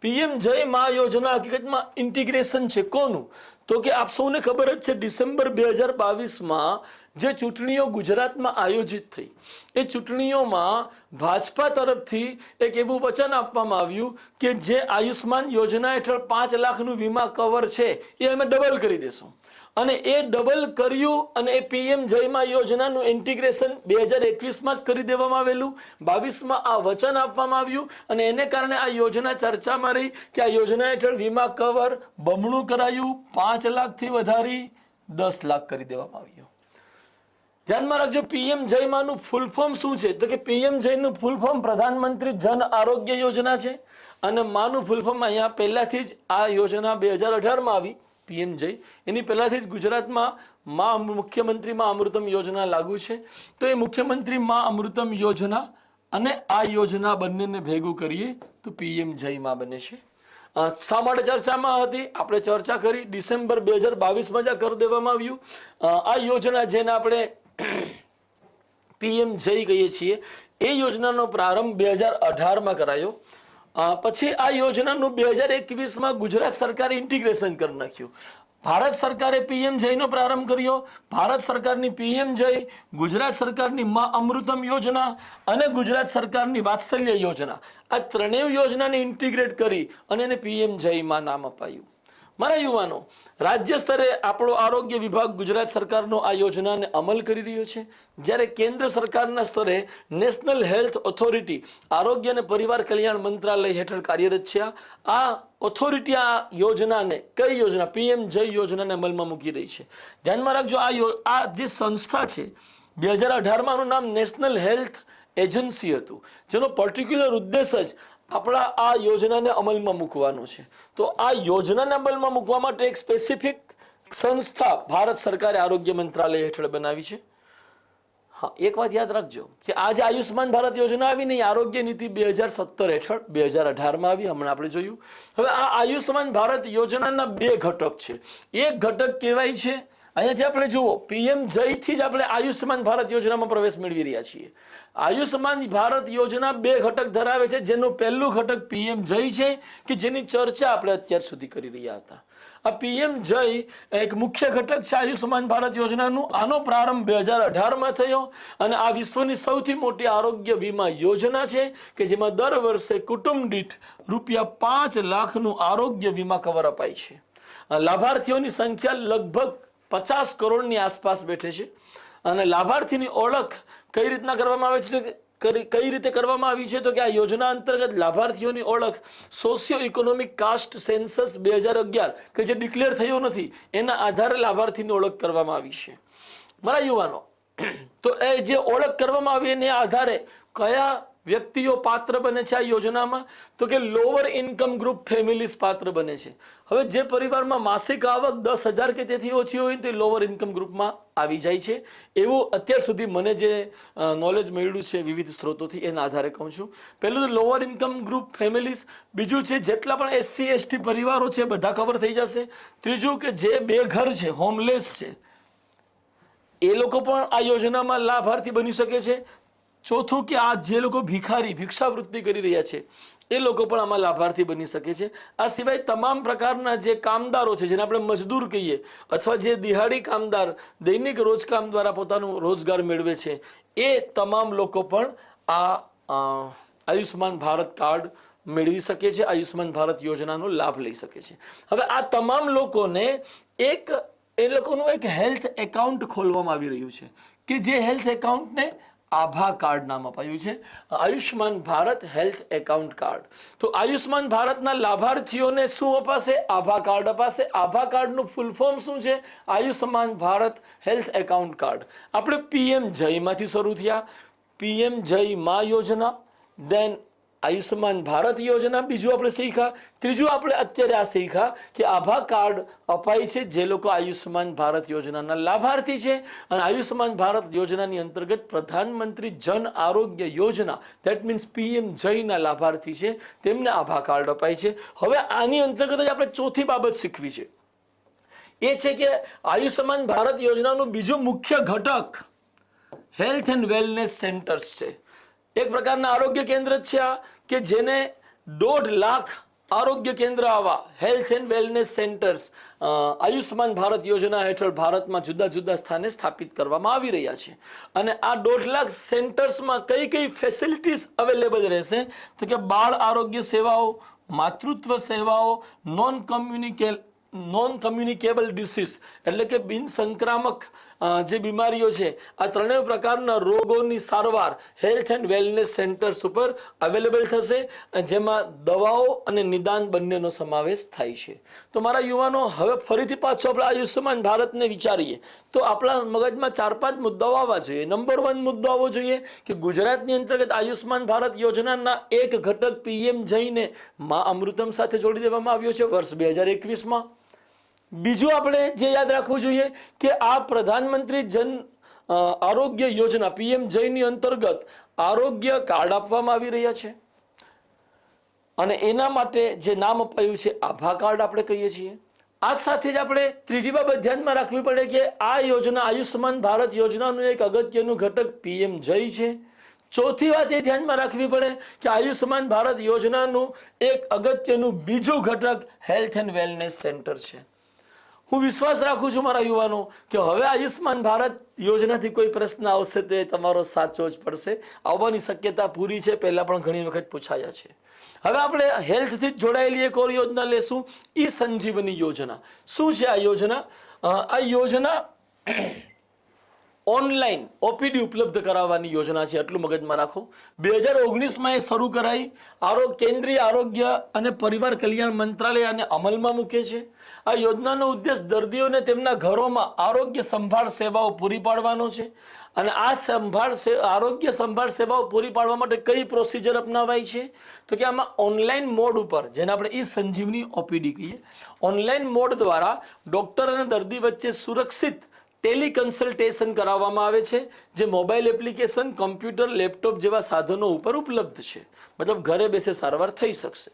PM જય મા યોજના હકીકતમાં ઇન્ટિગ્રેશન છે. કોનું તો કે આપ સૌને ખબર જ છે ડિસેમ્બર 2022માં જે ચૂંટણીઓ ગુજરાતમાં આયોજિત થઈ એ ચૂંટણીઓમાં ભાજપા તરફથી એક એવું વચન આપવામાં આવ્યું કે જે આયુષ્માન યોજના હેઠળ 5 લાખનું વીમા કવર છે એ અમે ડબલ કરી દેશું અને એ ડબલ કર્યું અને એ પીએમ જયમાં યોજનાનું ઇન્ટિગ્રેશન 2021માં જ કરી દેવામાં આવેલું 22માં આ વચન આપવામાં આવ્યું અને એને કારણે આ યોજના ચર્ચામાં રહી કે આ યોજના હેઠળ વીમા કવર બમણું કરાયું 5 લાખથી વધારી 10 લાખ કરી દેવામાં આવ્યું. ધ્યાનમાં રાખજો પીએમ જયમાંનું ફૂલ ફોર્મ શું છે તો કે પીએમ જયનું ફૂલ ફોર્મ પ્રધાનમંત્રી જન આરોગ્ય યોજના છે અને માનું ફૂલ ફોર્મ અહીંયા પહેલાથી જ આ યોજના 2018માં આવી પીએમ જય એની પહેલાથી જ ગુજરાતમાં મુખ્યમંત્રી માં અમૃતમ યોજના લાગુ છે તો એ મુખ્યમંત્રી માં અમૃતમ યોજના અને આ યોજના બંનેને ભેગું કરીએ તો પીએમ જય માં બને છે. શા માટે ચર્ચામાં હતી આપણે ચર્ચા કરી ડિસેમ્બર 2022માં જ કરી દેવામાં આવ્યું. આ યોજના જેને આપણે પીએમ જય કહીએ છીએ એ યોજનાનો પ્રારંભ 2018માં કરાયો. પછી આ યોજનાનું 2021માં ગુજરાત સરકારે ઇન્ટિગ્રેશન કરી નાખ્યું. ભારત સરકારે પીએમ જયનો પ્રારંભ કર્યો. ભારત સરકારની પીએમ જય, ગુજરાત સરકારની માં અમૃતમ યોજના અને ગુજરાત સરકારની વાત્સલ્ય યોજના આ ત્રણેય યોજનાને ઇન્ટિગ્રેટ કરી અને એને પીએમ જયમાં નામ અપાયું. મારા યુવાનો રાજ્ય સ્તરે આપણો આરોગ્ય વિભાગ ગુજરાત સરકારનો આ યોજનાને અમલ કરી રહ્યો છે જ્યારે કેન્દ્ર સરકારના સ્તરે નેશનલ હેલ્થ ઓથોરિટી આરોગ્ય અને પરિવાર કલ્યાણ મંત્રાલય હેઠળ કાર્યરત છે. આ ઓથોરિટી આ યોજનાને કઈ યોજના પીએમ જય યોજનાને અમલમાં મૂકી રહી છે. ધ્યાનમાં રાખજો આ જે સંસ્થા છે 2018માં આનું નામ નેશનલ હેલ્થ એજન્સી હતું જેનો પર્ટિક્યુલર ઉદ્દેશ જ આપણા આ યોજનાને અમલમાં મૂકવાનો છે. તો આ યોજનાને અમલમાં મૂકવા માટે એક સ્પેસિફિક સંસ્થા ભારત સરકારે આરોગ્ય મંત્રાલય હેઠળ બનાવી છે. હા, એક વાત યાદ રાખજો કે આજે આયુષ્માન ભારત યોજના આવી નહીં આરોગ્ય નીતિ 2017 હેઠળ 2018માં આવી હમણાં આપણે જોયું. હવે આ આયુષ્માન ભારત યોજનાના 2 ઘટક છે. એક ઘટક કહેવાય છે અહીંયાથી આપણે જુઓ પીએમ જયથી જ આપણે આયુષ્માન ભારત યોજનામાં પ્રવેશ મેળવી રહ્યા છીએ. આયુષ્માન ભારત યોજના 2 ઘટક ધરાવે છે જેનું પહેલું ઘટક પીએમ જય છે કે જેની ચર્ચા આપણે અત્યાર સુધી કરી રહ્યા હતા. આ પીએમ જય એક મુખ્ય ઘટક છે આયુષ્માન ભારત યોજનાનું. આનો પ્રારંભ 2018માં થયો અને આ વિશ્વની સૌથી મોટી આરોગ્ય વીમા યોજના છે કે જેમાં દર વર્ષે કુટુંબ દીઠ ₹5 લાખનું આરોગ્ય વીમા કવર અપાય છે. લાભાર્થીઓની સંખ્યા લગભગ 50 કરોડની આસપાસ બેઠે છે અને લાભાર્થીની ઓળખ કઈ રીતના કરવામાં આવે છે કઈ રીતે કરવામાં આવી છે તો કે આ યોજના અંતર્ગત લાભાર્થીઓની ઓળખ સોશિયો ઇકોનોમિક કાસ્ટ સેન્સસ 2011 કે જે ડિક્લેર થયો નથી એના આધારે લાભાર્થીની ઓળખ કરવામાં આવી છે. મારા યુવાનો તો એ જે ઓળખ કરવામાં આવી એના આધારે કયા વ્યક્તિઓ પાત્ર બને છે આ યોજનામાં તો કે લોઅર ઇન્કમ ગ્રુપ ફેમિલીઝ પાત્ર બને છે. હવે જે પરિવારમાં માસિક આવક 10,000 કે તેથી ઓછી હોય તો લોઅર ઇન્કમ ગ્રુપમાં આવી જાય છે એવું અત્યાર સુધી મને જે નોલેજ મળ્યું છે વિવિધ સ્ત્રોતોથી એના આધારે કહું છું. પહેલું તો લોઅર ઇન્કમ ગ્રુપ ફેમિલીઝ, બીજું છે જેટલા પણ SC ST પરિવારો છે બધા કવર થઈ જશે. ત્રીજું કે જે બેઘર છે હોમલેસ છે એ લોકો પણ આ યોજનામાં લાભાર્થી બની શકે છે. ચોથું કે આ જે લોકો ભિક્ષાવૃત્તિ કરી રહ્યા છે એ લોકો પણ આમાં લાભાર્થી બની શકે છે. આ સિવાય તમામ પ્રકારના જે કામદારો છે જેને આપણે મજદૂર કહીએ અથવા જે દિહાડી કામદાર દૈનિક રોજકામ દ્વારા પોતાનો રોજગાર મેળવે છે એ તમામ લોકો પણ આ આયુષ્માન ભારત કાર્ડ મેળવી શકે છે, આયુષ્માન ભારત યોજનાનો લાભ લઈ શકે છે. હવે આ તમામ લોકોને એ લોકોનું એક હેલ્થ એકાઉન્ટ ખોલવામાં આવી રહ્યું છે કે જે હેલ્થ એકાઉન્ટને આભા કાર્ડ નામ અપાયું છે, Ayushman Bharat health account card. તો આયુષ્માન ભારતના લાભાર્થીઓને શું અપાશે? આભા કાર્ડ અપાશે. આભા કાર્ડનું ફૂલ ફોર્મ શું છે? Ayushman Bharat health account card. આપણે પીએમ જયમાંથી શરૂ થયા, પીએમ જય માં યોજના, દેન આયુષ્માન ભારત યોજના, બીજું આપણે શીખ્યા. ત્રીજું આપણે અત્યારે આ શીખ્યા કે આભા કાર્ડ અપાય છે જે લોકો આયુષ્માન ભારત યોજનાના લાભાર્થી છે અને આયુષ્માન ભારત યોજનાની અંતર્ગત પ્રધાનમંત્રી જન આરોગ્ય યોજના ધેટ મીન્સ પીએમ જયના લાભાર્થી છે તેમને આભા કાર્ડ અપાય છે. હવે આની અંતર્ગત જ આપણે ચોથી બાબત શીખવી છે એ છે કે આયુષ્માન ભારત યોજનાનું બીજું મુખ્ય ઘટક હેલ્થ એન્ડ વેલનેસ સેન્ટર્સ છે. એક પ્રકારના આરોગ્ય કેન્દ્ર છે આ કે જેને 1.5 લાખ આરોગ્ય કેન્દ્ર આવા health and wellness centres Ayushman Bharat યોજના હેઠળ ભારતમાં જુદા જુદા સ્થાને સ્થાપિત કરવામાં આવી રહ્યા છે. અને આ 1.5 લાખ સેન્ટર્સમાં કઈ કઈ ફેસિલિટીઝ અવેલેબલ રહેશે? તો કે બાળ આરોગ્ય સેવાઓ, માતૃત્વ સેવાઓ, નોન કમ્યુનિકેબલ ડિસીઝ એટલે કે બિન સંક્રામક જે બીમારીઓ છે, આ ત્રણેય પ્રકારના રોગોની સારવાર હેલ્થ એન્ડ વેલનેસ સેન્ટર્સ ઉપર અવેલેબલ થશે, જેમાં દવાઓ અને નિદાન બંનેનો સમાવેશ થાય છે. તો મારા યુવાનો, હવે ફરીથી પાછો આપણે આયુષ્યમાન ભારતને વિચારીએ તો આપણા મગજમાં 4-5 મુદ્દાઓ આવવા જોઈએ. નંબર 1 મુદ્દો આવવો જોઈએ કે ગુજરાતની અંતર્ગત આયુષ્યમાન ભારત યોજનાના એક ઘટક પીએમ જઈને મા અમૃતમ સાથે જોડી દેવામાં આવ્યો છે વર્ષ 2021માં. બીજું આપણે જે યાદ રાખવું જોઈએ કે આ પ્રધાનમંત્રી જન આરોગ્ય યોજના પીએમ જયની અંતર્ગત આરોગ્ય કાર્ડ આપવામાં આવી રહ્યા છે અને એના માટે જે નામ અપાયું છે આભા કાર્ડ આપણે કહીએ છીએ. આ સાથે જ આપણે ત્રીજી બાબત ધ્યાનમાં રાખવી પડે કે આ યોજના આયુષ્યમાન ભારત યોજનાનું એક અગત્યનું ઘટક પીએમ જય છે. ચોથી વાત એ ધ્યાનમાં રાખવી પડે કે આયુષ્યમાન ભારત યોજનાનું એક અગત્યનું બીજું ઘટક હેલ્થ એન્ડ વેલનેસ સેન્ટર છે. હું વિશ્વાસ રાખું છું મારા યુવાનો કે હવે આયુષ્યમાન ભારત યોજનાથી કોઈ પ્રશ્ન આવશે તો એ તમારો સાચો જ પડશે. આવવાની શક્યતા પૂરી છે, પહેલા પણ ઘણી વખત પૂછાયા છે. હવે આપણે હેલ્થથી જ જોડાયેલી એક ઓર યોજના લેશું, ઈ સંજીવની યોજના. શું છે આ યોજના? આ યોજના ઓનલાઈન ઓપીડી ઉપલબ્ધ કરાવવાની યોજના છે, એટલું મગજમાં રાખો. 2019માં એ શરૂ કરાઈ. કેન્દ્રીય આરોગ્ય અને પરિવાર કલ્યાણ મંત્રાલય આને અમલમાં મૂકે છે. આ યોજનાનો ઉદ્દેશ દર્દીઓને તેમના ઘરોમાં આરોગ્ય સંભાળ સેવાઓ પૂરી પાડવાનો છે. અને આ આરોગ્ય સંભાળ સેવાઓ પૂરી પાડવા માટે કઈ પ્રોસિજર અપનાવાય છે? તો કે આમાં ઓનલાઈન મોડ ઉપર, જેને આપણે ઈ સંજીવની ઓપીડી કહીએ, ઓનલાઈન મોડ દ્વારા ડોક્ટર અને દર્દી વચ્ચે સુરક્ષિત ટેલિકન્સલ્ટેશન કરાવવામાં આવે છે, જે મોબાઈલ એપ્લિકેશન, કમ્પ્યુટર, લેપટોપ જેવા સાધનો ઉપર ઉપલબ્ધ છે. મતલબ ઘરે બેસે સારવાર થઈ શકશે.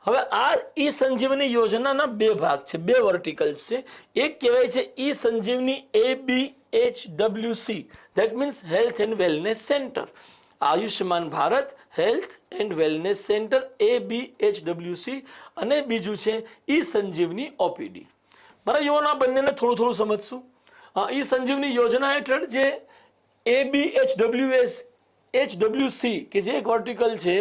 હવે આ ઈ સંજીવની યોજનાના 2 ભાગ છે, 2 વર્ટિકલ્સ છે. એક કહેવાય છે ઈ સંજીવની ABHWC, that means health and wellness centre. Ayushman Bharat health and wellness centre ABHWC, અને બીજું છે ઈ સંજીવની ઓપીડી. મારા યુવાનો, આ બંનેને થોડું થોડું સમજશું. ઈ સંજીવની યોજના હેઠળ જે ABHWC કે જે એક વર્ટિકલ છે,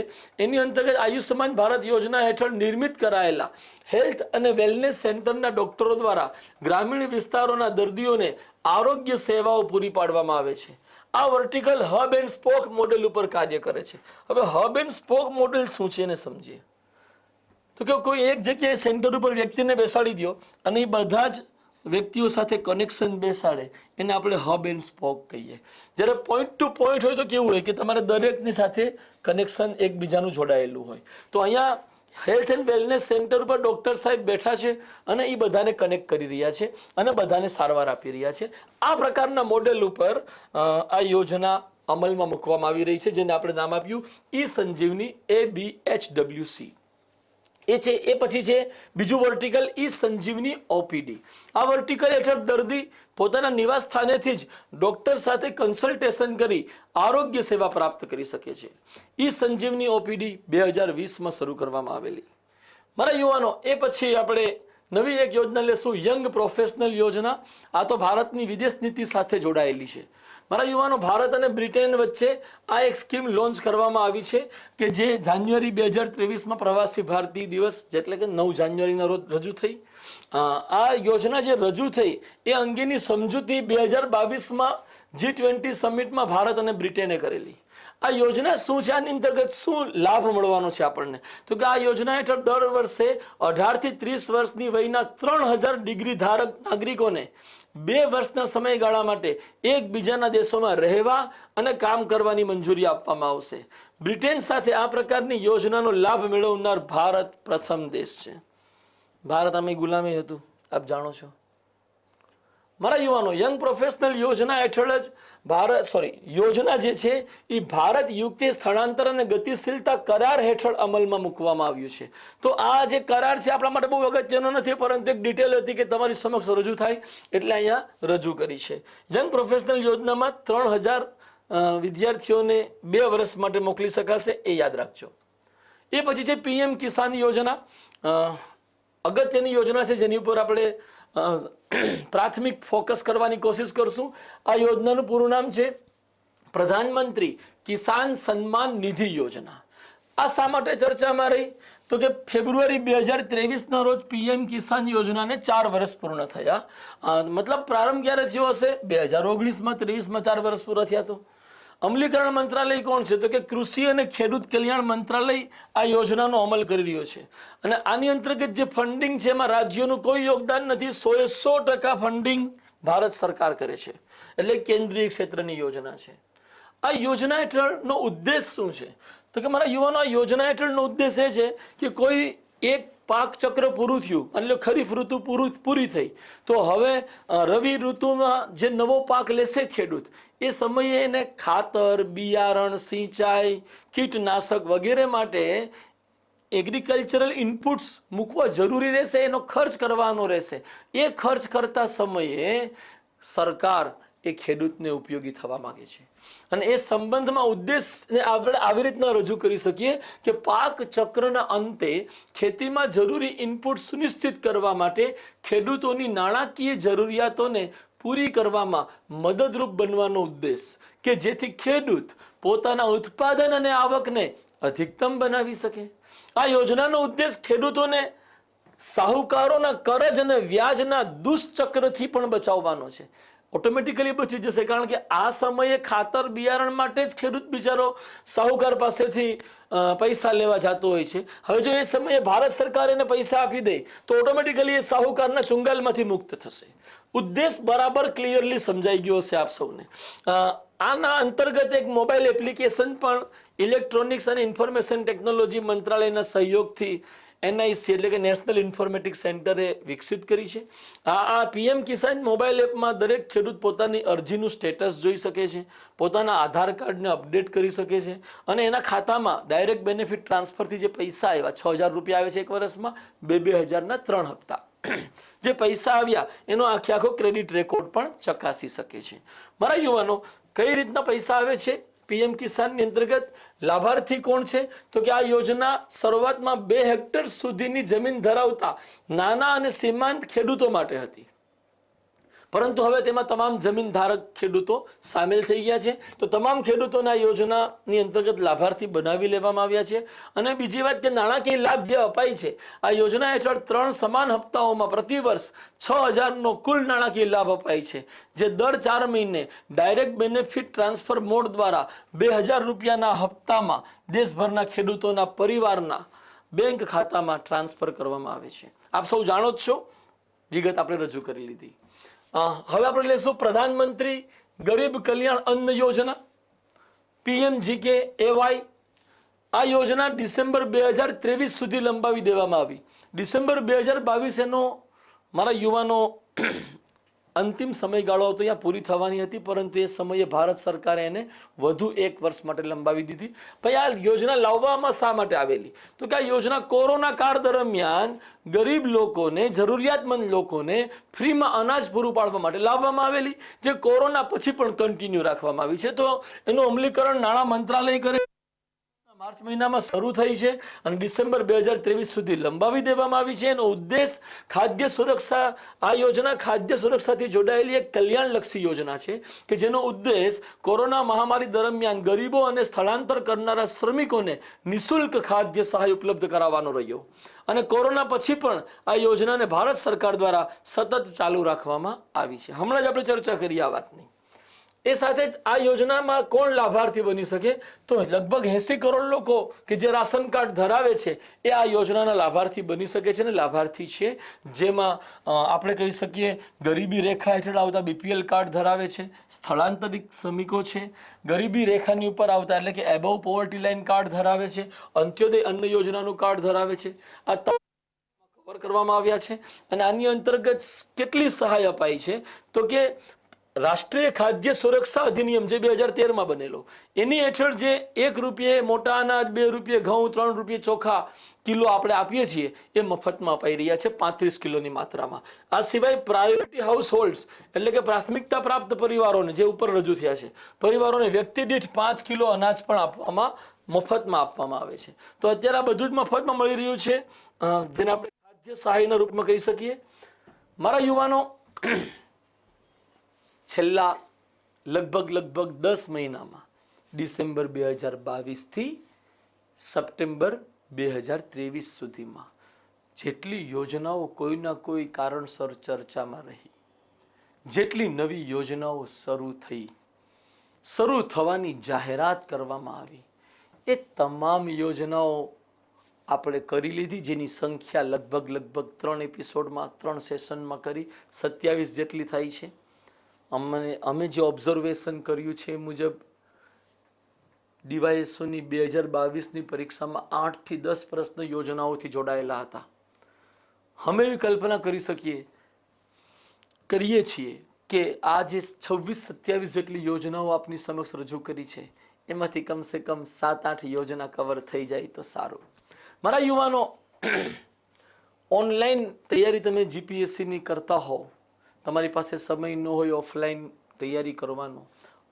એની અંતર્ગત આયુષ્યમાન ભારત યોજના હેઠળ નિર્મિત કરાયેલા હેલ્થ અને વેલનેસ સેન્ટરના ડોક્ટરો દ્વારા ગ્રામીણ વિસ્તારોના દર્દીઓને આરોગ્ય સેવાઓ પૂરી પાડવામાં આવે છે. આ vertical hub and spoke model ઉપર કાર્ય કરે છે. હવે હબ એન્ડ સ્પોક મોડેલ શું છે એને સમજીએ. તો કે કોઈ એક જગ્યાએ સેન્ટર ઉપર વ્યક્તિને બેસાડી દો અને એ બધા જ વ્યક્તિઓ સાથે કનેક્શન બેસાડે, એને આપણે હબ એન્ડ સ્પોક કહીએ. જ્યારે પોઈન્ટ ટુ પોઈન્ટ હોય તો કેવું હોય કે તમારે દરેકની સાથે કનેક્શન એકબીજાનું જોડાયેલું હોય. તો અહીંયા હેલ્થ એન્ડ વેલનેસ સેન્ટર ઉપર ડૉક્ટર સાહેબ બેઠા છે અને એ બધાને કનેક્ટ કરી રહ્યા છે અને બધાને સારવાર આપી રહ્યા છે. આ પ્રકારના મોડેલ ઉપર આ યોજના અમલમાં મૂકવામાં આવી રહી છે, જેને આપણે નામ આપ્યું ઈ સંજીવની ABHWC. એ પછી છે બીજું વર્ટિકલ ઈ સંજીવની ઓપીડી. આ વર્ટિકલ હેઠળ દર્દી પોતાના નિવાસ સ્થાનેથી જ ડોક્ટર સાથે કન્સલ્ટેશન કરી આરોગ્ય સેવા પ્રાપ્ત કરી શકે છે. ઈ સંજીવની ઓપીડી 2020માં શરૂ કરવામાં આવેલી. મારા યુવાનો, એ પછી આપણે નવી એક યોજના લેશું, યંગ પ્રોફેશનલ યોજના. આ તો ભારતની વિદેશ નીતિ સાથે જોડાયેલી છે. મારા યુવાનો, ભારત અને બ્રિટન વચ્ચે આ એક સ્કીમ લોન્ચ કરવામાં આવી છે કે જે જાન્યુઆરી 2023માં પ્રવાસી ભારતીય દિવસ, એટલે કે 9 જાન્યુઆરીના રોજ રજૂ થઈ. આ યોજના જે રજૂ થઈ એ અંગેની સમજૂતી 2022માં G20 સમિટમાં ભારત અને બ્રિટને કરેલી. આ યોજના શું છે? આની અંતર્ગત શું લાભ મળવાનો છે આપણને? તો કે આ યોજના હેઠળ દર વર્ષે 18 થી 30 વર્ષની વયના 3000 ડિગ્રી ધારક નાગરિકોને 2 વર્ષના સમયગાળા માટે એકબીજાના દેશોમાં રહેવા અને કામ કરવાની મંજૂરી આપવામાં આવશે. બ્રિટન સાથે આ પ્રકારની યોજનાનો લાભ મેળવનાર ભારત પ્રથમ દેશ છે. ભારત આમે ગુલામી હતું, આપ જાણો છો. મારા યુવાનો, યંગ પ્રોફેશનલ યોજના હેઠળ જ યોજના જે છે એ ભારત યુકે સ્થળાંતર અને ગતિશીલતા કરાર હેઠળ અમલમાં મૂકવામાં આવ્યું છે. તો આ જે કરાર છે આપણા માટે બહુ અગત્યનો નથી, પરંતુ એક ડિટેલ હતી કે તમારી સમક્ષ રજૂ થાય એટલે અહીંયા રજૂ કરી છે. યંગ પ્રોફેશનલ યોજનામાં 3000 વિદ્યાર્થીઓને 2 વર્ષ માટે મોકલી શકાશે, એ યાદ રાખજો. એ પછી છે પીએમ કિસાન યોજના. અગત્યની યોજના છે જેની ઉપર આપણે પ્રાથમિક ફોકસ કરવાની કોશિશ કરશું. આ યોજનાનું પૂરું નામ છે પ્રધાનમંત્રી કિસાન સન્માન નિધિ યોજના. આ શા માટે ચર્ચામાં રહી? તો કે ફેબ્રુઆરી 2023ના રોજ પીએમ કિસાન યોજનાને 4 વર્ષ પૂર્ણ થયા. મતલબ પ્રારંભ ક્યારે થયો હશે? 2019માં, 23માં 4 વર્ષ પૂરા થયા. તો અમલીકરણ મંત્રાલય કોણ છે? તો કે કૃષિ અને ખેડૂત કલ્યાણ મંત્રાલય આ યોજનાનો અમલ કરી રહ્યો છે. અને આની અંતર્ગત જે ફંડિંગ છે એમાં રાજ્યોનું કોઈ યોગદાન નથી. 100% ફંડિંગ ભારત સરકાર કરે છે. એટલે કેન્દ્રીય ક્ષેત્રની યોજના છે. આ યોજના હેઠળનો ઉદ્દેશ શું છે? તો કે મારા યુવાનો, આ યોજના હેઠળનો ઉદ્દેશ એ છે કે કોઈ એક પાક ચક્ર પૂરું થયું, એટલે ખરીફ ઋતુ પૂરી થઈ, તો હવે રવિ ઋતુમાં જે નવો પાક લેશે ખેડૂત, એ સમયે એને ખાતર, બિયારણ, સિંચાઈ, કીટનાશક વગેરે માટે એગ્રીકલ્ચરલ ઇનપુટ્સ મૂકવા જરૂરી રહેશે, એનો ખર્ચ કરવાનો રહેશે. એ ખર્ચ કરતા સમયે સરકાર એ ખેડૂતને ઉપયોગી થવા માંગે છે. અને એ સંબંધમાં ઉદ્દેશને આપણે આવી રીતના રજૂ કરી શકીએ કે પાક ચક્રના અંતે ખેતીમાં જરૂરી ઇનપુટ સુનિશ્ચિત કરવા માટે ખેડૂતોની નાણાકીય જરૂરિયાતોને પૂરી કરવામાં મદદરૂપ બનવાનો ઉદ્દેશ, કે જેથી ખેડૂત પોતાના ઉત્પાદન અને આવકને અધિકતમ બનાવી શકે. આ યોજનાનો ઉદ્દેશ ખેડૂતોને સાહુકારોના કરજ અને વ્યાજના દુષ્ચક્રથી પણ બચાવવાનો છે. ઓટોમેટિકલી બચી જશે, કારણ કે આ સમયે ખાતર બિયારણ માટે જ ખેડૂત બિચારો સાહુકાર પાસેથી પૈસા લેવા જતો હોય છે. હવે જો એ સમયે ભારત સરકાર એને પૈસા આપી દે તો ઓટોમેટિકલી એ સાહુકારના ચુંગાલમાંથી મુક્ત થશે. ઉદ્દેશ બરાબર ક્લિયરલી સમજાઈ ગયો હશે આપ સૌને. આના અંતર્ગત એક મોબાઈલ એપ્લિકેશન પણ ઇલેક્ટ્રોનિક્સ અને ઇન્ફોર્મેશન ટેકનોલોજી મંત્રાલયના સહયોગથી NIC એટલે કે નેશનલ ઇન્ફોર્મેટિક સેન્ટરે વિકસિત કરી છે. આ પીએમ કિસાન મોબાઈલ એપમાં દરેક ખેડૂત પોતાની અરજીનું સ્ટેટસ જોઈ શકે છે, પોતાના આધાર કાર્ડને અપડેટ કરી શકે છે, અને એના ખાતામાં ડાયરેક્ટ બેનિફિટ ટ્રાન્સફરથી જે પૈસા આવ્યા, 6,000 રૂપિયા આવે છે એક વર્ષમાં, 2,000ના 3 હપ્તા જે પૈસા આવ્યા એનો આખો ક્રેડિટ રેકોર્ડ પણ ચકાસી શકે છે. મારા યુવાનો, કઈ રીતના પૈસા આવે છે પીએમ કિસાનની અંતર્ગત? લાભાર્થી કોણ છે? તો કે આ યોજના શરૂઆતમાં 2 હેક્ટર સુધીની જમીન ધરાવતા નાના અને સીમાંત ખેડૂતો માટે હતી, પરંતુ હવે તેમાં તમામ જમીન ધારક ખેડૂતો સામેલ થઈ ગયા છે. તો તમામ ખેડૂતોને આ યોજનાની અંતર્ગત લાભાર્થી બનાવી લેવામાં આવ્યા છે. અને બીજી વાત કે નાણાકીય લાભ જે અપાય છે આ યોજના હેઠળ 3 સમાન હપ્તાઓમાં પ્રતિવર્ષ 6,000નો કુલ નાણાકીય લાભ અપાય છે, જે દર 4 મહિને ડાયરેક્ટ બેનિફિટ ટ્રાન્સફર મોડ દ્વારા 2,000 રૂપિયાના હપ્તામાં દેશભરના ખેડૂતોના પરિવારના બેંક ખાતામાં ટ્રાન્સફર કરવામાં આવે છે. આપ સૌ જાણો જ છો, વિગત આપણે રજૂ કરી લીધી. હવે આપણે લેશું પ્રધાનમંત્રી ગરીબ કલ્યાણ અન્ન યોજના, PMGKAY. આ યોજના ડિસેમ્બર 2023 સુધી લંબાવી દેવામાં આવી. ડિસેમ્બર 2022 એનો મારા યુવાનો અંતિમ સમયગાળો હતો, ત્યાં પૂરી થવાની હતી, પરંતુ એ સમયે ભારત સરકારે એને વધુ 1 વર્ષ માટે લંબાવી દીધી. ભાઈ, આ યોજના લાવવામાં શા માટે આવેલી? તો કે આ યોજના કોરોના કાળ દરમિયાન ગરીબ લોકોને, જરૂરિયાતમંદ લોકોને ફ્રીમાં અનાજ પૂરું પાડવા માટે લાવવામાં આવેલી, જે કોરોના પછી પણ કન્ટિન્યુ રાખવામાં આવી છે. તો એનું અમલીકરણ નાણાં મંત્રાલય કરે, માર્ચ મહિનામાં શરૂ થઈ છે અને ડિસેમ્બર 2023 સુધી લંબાવી દેવામાં આવી છે. એનો ઉદ્દેશ ખાદ્ય સુરક્ષા, આ યોજના ખાદ્ય સુરક્ષાથી જોડાયેલી એક કલ્યાણલક્ષી યોજના છે કે જેનો ઉદ્દેશ કોરોના મહામારી દરમિયાન ગરીબો અને સ્થળાંતર કરનારા શ્રમિકોને નિઃશુલ્ક ખાદ્ય સહાય ઉપલબ્ધ કરાવવાનો રહ્યો. અને કોરોના પછી પણ આ યોજનાને ભારત સરકાર દ્વારા સતત ચાલુ રાખવામાં આવી છે. હમણાં જ આપણે ચર્ચા કરી આ વાતની. એ સાથે જ આ યોજનામાં કોણ લાભાર્થી બની શકે? તો લગભગ 80 કરોડ લોકો કે જે રાશન કાર્ડ ધરાવે છે એ આ યોજનાના લાભાર્થી બની શકે છે. અને લાભાર્થી છે જેમાં આપણે કહી શકીએ ગરીબી રેખા હેઠળ આવતા BPL કાર્ડ ધરાવે છે, સ્થળાંતરિત શ્રમિકો છે, ગરીબી રેખાની ઉપર આવતા એટલે કે એબવ પોવર્ટી લાઇન કાર્ડ ધરાવે છે, અંત્યોદય અન્ન યોજનાનું કાર્ડ ધરાવે છે. આ કવર કરવામાં આવ્યા છે. અને આની અંતર્ગત કેટલી સહાય અપાઈ છે? તો કે રાષ્ટ્રીય ખાદ્ય સુરક્ષા અધિનિયમ જે 2013માં બનેલો, એની હેઠળ જે 1 રૂપિયે મોટા અનાજ, 2 રૂપિયે ઘઉં, 3 રૂપિયે ચોખા કિલો આપણે આપીએ છીએ એ મફતમાં અપાઈ રહ્યા છે 35 કિલોની માત્રામાં. આ સિવાય પ્રાયોરિટી હાઉસ હોલ્ડ્સ એટલે કે પ્રાથમિકતા પ્રાપ્ત પરિવારોને, જે ઉપર રજૂ થયા છે, પરિવારોને વ્યક્તિ દીઠ 5 કિલો અનાજ પણ આપવામાં મફતમાં આપવામાં આવે છે. તો અત્યારે આ બધું જ મફતમાં મળી રહ્યું છે, જેને આપણે ખાદ્ય સહાયના રૂપમાં કહી શકીએ. મારા યુવાનો, છેલ્લા લગભગ 10 મહિનામાં ડિસેમ્બર 2022 થી સપ્ટેમ્બર 2023 સુધીમાં જેટલી યોજનાઓ કોઈના કોઈ કારણસર ચર્ચામાં રહી, જેટલી નવી યોજનાઓ શરૂ થવાની જાહેરાત કરવામાં આવી, એ તમામ યોજનાઓ આપણે કરી લીધી, જેની સંખ્યા લગભગ 3 એપિસોડમાં 3 સેશનમાં કરી 27 જેટલી થાય છે. અમે જે ઓબ્ઝર્વેશન કર્યું છે એ મુજબ ડીવાયએસઓની 2022ની પરીક્ષામાં 8 થી 10 પ્રશ્ન યોજનાઓથી જોડાયેલા હતા. અમે એવી કલ્પના કરીએ છીએ કે આ જે 26-27 જેટલી યોજનાઓ આપની સમક્ષ રજૂ કરી છે, એમાંથી કમસે કમ 7-8 યોજના કવર થઈ જાય તો સારું. મારા યુવાનો, ઓનલાઈન તૈયારી તમે જીપીએસસીની કરતા હો, તમારી પાસે સમય ન હોય ઓફલાઈન તૈયારી કરવાનો,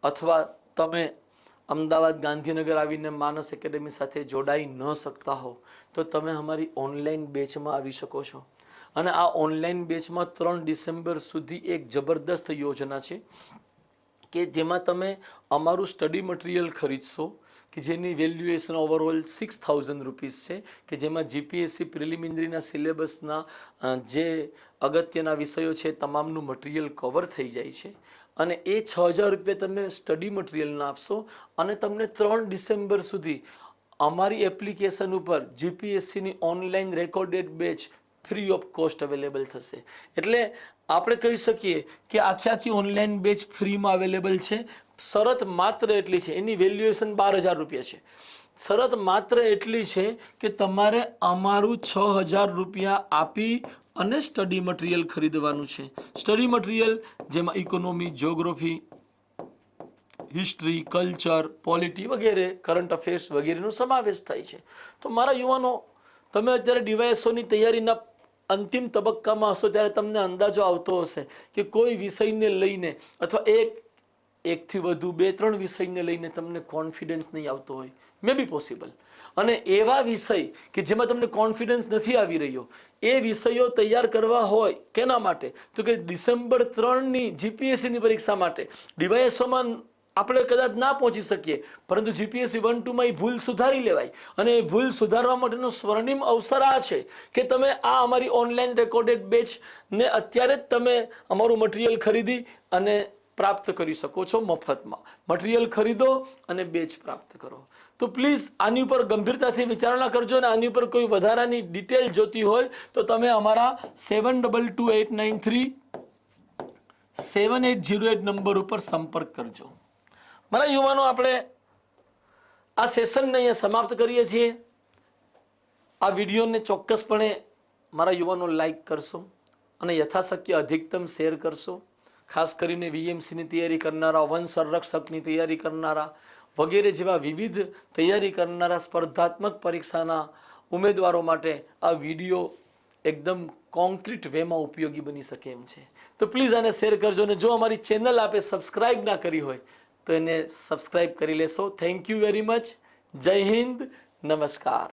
અથવા તમે અમદાવાદ ગાંધીનગર આવીને માનસ એકેડેમી સાથે જોડાઈ ન શકતા હો, તો તમે અમારી ઓનલાઈન બેચમાં આવી શકો છો. અને આ ઓનલાઈન બેચમાં 3 ડિસેમ્બર સુધી એક જબરદસ્ત યોજના છે કે જેમાં તમે અમારું સ્ટડી મટીરિયલ ખરીદશો, કે જેની વેલ્યુએશન ઓવરઓલ 6000 રૂપીસ છે, કે જેમાં જીપીએસસી પ્રિલિમિનરીના સિલેબસના જે અગત્યના વિષયો છે તમામનું મટીરિયલ કવર થઈ જાય છે. અને એ 6000 રૂપિયા તમે સ્ટડી મટીરિયલના આપશો અને તમને 3 ડિસેમ્બર સુધી અમારી એપ્લિકેશન ઉપર જીપીએસસીની online recorded batch free of cost available થશે. એટલે આપણે કહી શકીએ કે આખી ઓનલાઈન બેચ ફ્રીમાં અવેલેબલ છે. શરત માત્ર એટલી છે, એની વેલ્યુએશન 12000 રૂપિયા છે. શરત માત્ર એટલી છે કે તમારે અમારું 6000 રૂપિયા આપી અને સ્ટડી મટીરિયલ ખરીદવાનું છે. સ્ટડી મટીરિયલ જેમાં economy, geography, history, culture, polity વગેરે, કરંટ અફેર્સ વગેરેનો સમાવેશ થાય છે. તો મારા યુવાનો, તમે અત્યારે ડીવાયએસઓની તૈયારીના અંતિમ તબક્કામાં હશો ત્યારે તમને અંદાજો આવતો હશે કે કોઈ વિષયને લઈને અથવા એકથી વધુ 2-3 વિષયને લઈને તમને કોન્ફિડન્સ નહીં આવતો હોય, મે બી પોસિબલ. અને એવા વિષય કે જેમાં તમને કોન્ફિડન્સ નથી આવી રહ્યો, એ વિષયો તૈયાર કરવા હોય કેના માટે? તો કે ડિસેમ્બર 3ની જીપીએસસીની પરીક્ષા માટે. ડીવાયએસઓમાં આપણે કદાચ ના પહોંચી શકીએ, પરંતુ જીપીએસસી 1-2માં એ ભૂલ સુધારી લેવાય. અને એ ભૂલ સુધારવા માટેનો સ્વર્ણિમ અવસર આ છે કે તમે આ અમારી ઓનલાઈન રેકોર્ડેડ બેચને અત્યારે જ તમે અમારું મટીરિયલ ખરીદી અને પ્રાપ્ત કરી શકો છો મફતમાં. મટીરિયલ ખરીદો અને બેચ પ્રાપ્ત કરો. તો પ્લીઝ આની ઉપર ગંભીરતાથી વિચારણા કરજો, અને આની ઉપર કોઈ વધારાની ડિટેલ જોતી હોય તો તમે અમારા 7228937808 નંબર ઉપર સંપર્ક કરજો. મારા યુવાનો, આપણે આ સેશનને અહીંયા સમાપ્ત કરીએ છીએ. આ વિડીયોને ચોક્કસપણે મારા યુવાનો લાઈક કરશો અને યથાશક્ય અધિકતમ શેર કરશો. ખાસ કરીને વીએમસીની તૈયારી કરનારા, વન સંરક્ષકની તૈયારી કરનારા વગેરે જેવા વિવિધ તૈયારી કરનારા સ્પર્ધાત્મક પરીક્ષાના ઉમેદવારો માટે આ વિડીયો એકદમ કોન્ક્રીટ વેમાં ઉપયોગી બની શકે એમ છે. તો પ્લીઝ આને શેર કરજો, અને જો અમારી ચેનલ આપે સબસ્ક્રાઈબ ના કરી હોય તો એને સબસ્ક્રાઈબ કરી લેશો. Thank you very much. જય હિન્દ, નમસ્કાર.